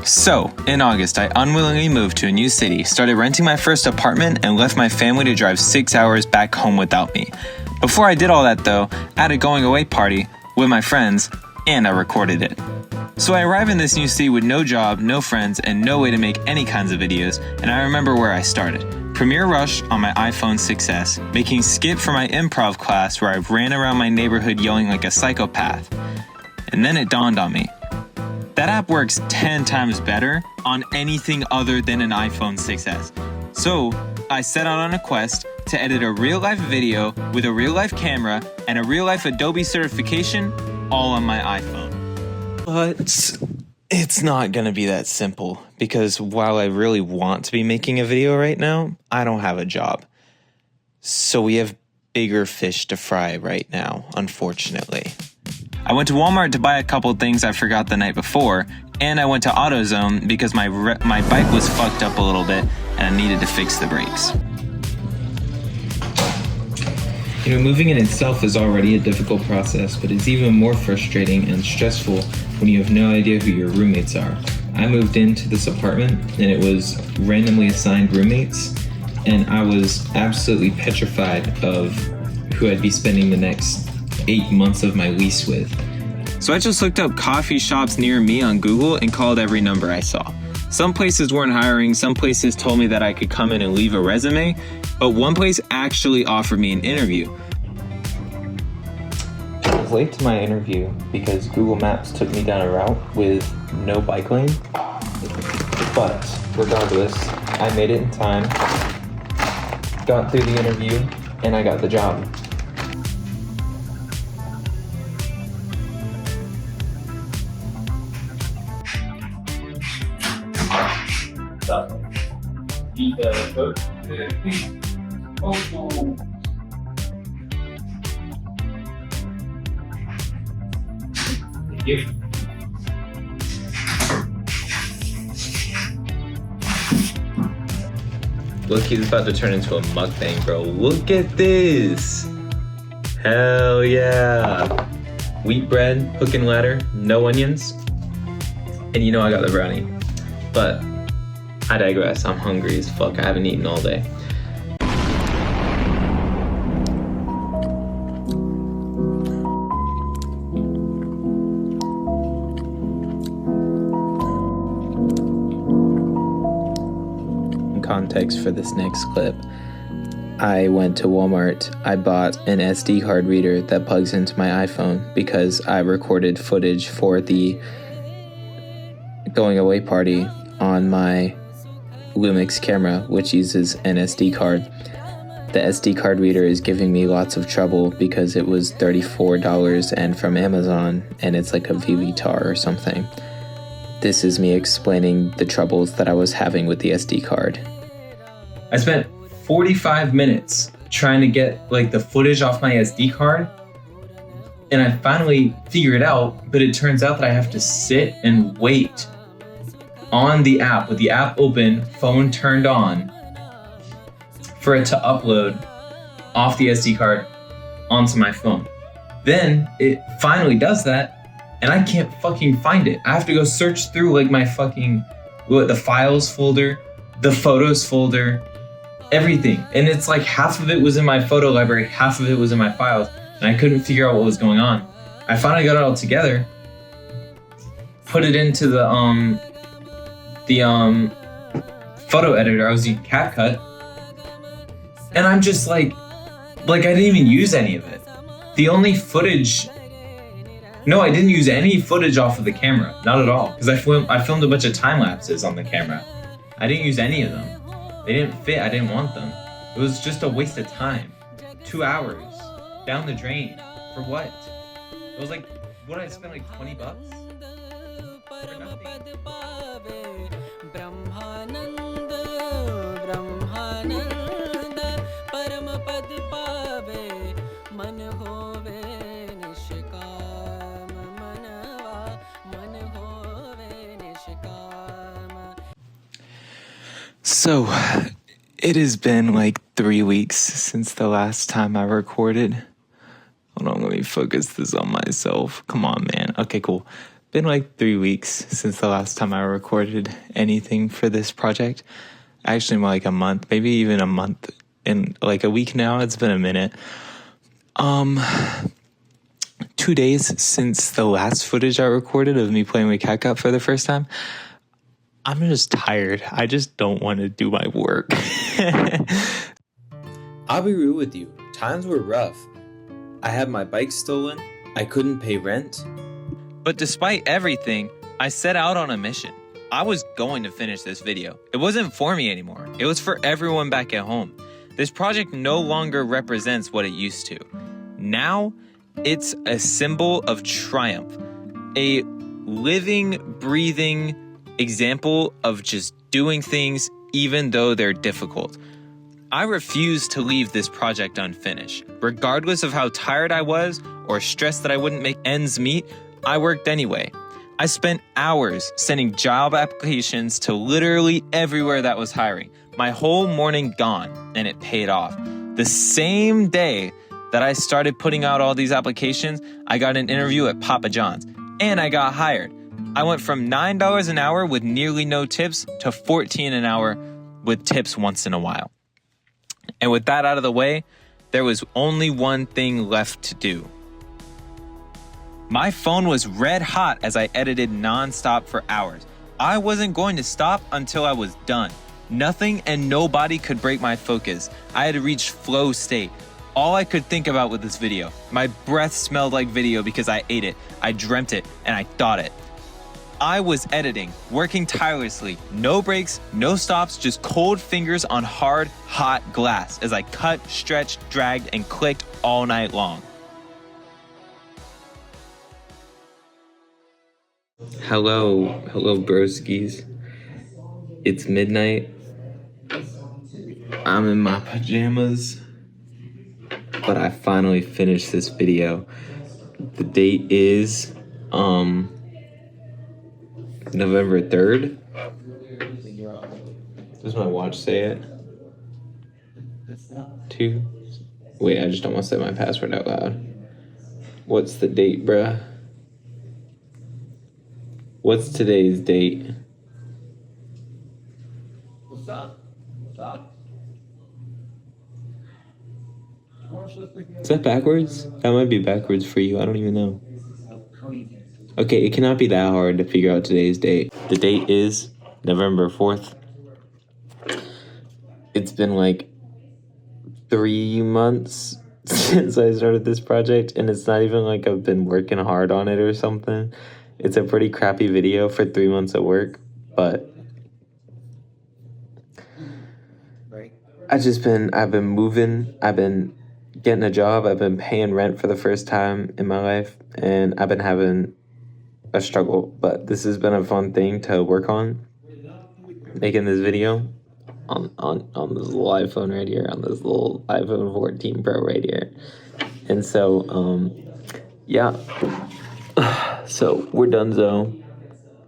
So, in August, I unwillingly moved to a new city, started renting my first apartment, and left my family to drive 6 hours back home without me. Before I did all that though, I had a going away party with my friends, and I recorded it. So I arrive in this new city with no job, no friends, and no way to make any kinds of videos, and I remember where I started. Premiere Rush on my iPhone 6S, making skit for my improv class where I ran around my neighborhood yelling like a psychopath. And then it dawned on me. That app works 10 times better on anything other than an iPhone 6S. So I set out on a quest to edit a real-life video with a real-life camera and a real-life Adobe certification all on my iPhone. But it's not gonna be that simple because while I really want to be making a video right now, I don't have a job. So we have bigger fish to fry right now, unfortunately. I went to Walmart to buy a couple things I forgot the night before, and I went to AutoZone because my bike was fucked up a little bit and I needed to fix the brakes. You know, moving in itself is already a difficult process, but it's even more frustrating and stressful when you have no idea who your roommates are. I moved into this apartment and it was randomly assigned roommates, and I was absolutely petrified of who I'd be spending the next 8 months of my lease with. So I just looked up coffee shops near me on Google and called every number I saw. Some places weren't hiring, some places told me that I could come in and leave a resume, but one place actually offered me an interview. I was late to my interview because Google Maps took me down a route with no bike lane. But regardless, I made it in time, got through the interview, and I got the job. Look, he's about to turn into a mukbang, bro. Look at this. Hell yeah. Wheat bread, hook and ladder, no onions. And you know I got the brownie. But I digress. I'm hungry as fuck. I haven't eaten all day. Context for this next clip. I went to Walmart. I bought an SD card reader that plugs into my iPhone because I recorded footage for the going away party on my Lumix camera, which uses an SD card. The SD card reader is giving me lots of trouble because it was $34 and from Amazon, and it's like a VVTAR or something. This is me explaining the troubles that I was having with the SD card. I spent 45 minutes trying to get like the footage off my SD card, and I finally figured it out, but it turns out that I have to sit and wait on the app with the app open, phone turned on, for it to upload off the SD card onto my phone. Then it finally does that, and I can't fucking find it. I have to go search through like my fucking, the files folder, the photos folder, everything. And it's like half of it was in my photo library, half of it was in my files, and I couldn't figure out what was going on. I finally got it all together, put it into the photo editor. I was using CapCut, and I'm just like I didn't even use any of it. The only footage, no, I didn't use any footage off of the camera, not at all, because I filmed a bunch of time lapses on the camera. I didn't use any of them. They didn't fit, I didn't want them. It was just a waste of time. 2 hours down the drain. For what? It was like, what did I spend, like $20? For nothing. So, it has been like 3 weeks since the last time I recorded. Hold on, let me focus this on myself. Come on, man. Okay, cool. been like 3 weeks since the last time I recorded anything for this project. Actually, more like a month, maybe even a month and like a week now. It's been a minute. 2 days since the last footage I recorded of me playing with Cat Cup for the first time. I'm just tired. I just don't want to do my work. I'll be real with you. Times were rough. I had my bike stolen. I couldn't pay rent. But despite everything, I set out on a mission. I was going to finish this video. It wasn't for me anymore. It was for everyone back at home. This project no longer represents what it used to. Now, it's a symbol of triumph. A living, breathing example of just doing things even though they're difficult. I refuse to leave this project unfinished. Regardless of how tired I was or stressed that I wouldn't make ends meet, I worked anyway. I spent hours sending job applications to literally everywhere that was hiring. My whole morning gone, and it paid off. The same day that I started putting out all these applications, I got an interview at Papa John's, and I got hired. I went from $9 an hour with nearly no tips to $14 an hour with tips once in a while. And with that out of the way, there was only one thing left to do. My phone was red hot as I edited nonstop for hours. I wasn't going to stop until I was done. Nothing and nobody could break my focus. I had reached flow state. All I could think about with this video. My breath smelled like video because I ate it, I dreamt it, and I thought it. I was editing, working tirelessly, no breaks, no stops, just cold fingers on hard, hot glass as I cut, stretched, dragged, and clicked all night long. Hello broskies. It's midnight. I'm in my pajamas, but I finally finished this video. The date is, November 3rd. Does my watch say it? 2. Wait, I just don't want to say my password out loud. What's the date, bruh? What's today's date? What's up? Is that backwards? That might be backwards for you. I don't even know. Okay, it cannot be that hard to figure out today's date. The date is November 4th. It's been like 3 months since I started this project, and it's not even like I've been working hard on it or something. It's a pretty crappy video for 3 months of work, but I've been moving, I've been getting a job, I've been paying rent for the first time in my life, and I've been having a struggle, but this has been a fun thing to work on, making this video on this little iPhone right here, on this little iPhone 14 Pro right here. And so, yeah. So we're done, though.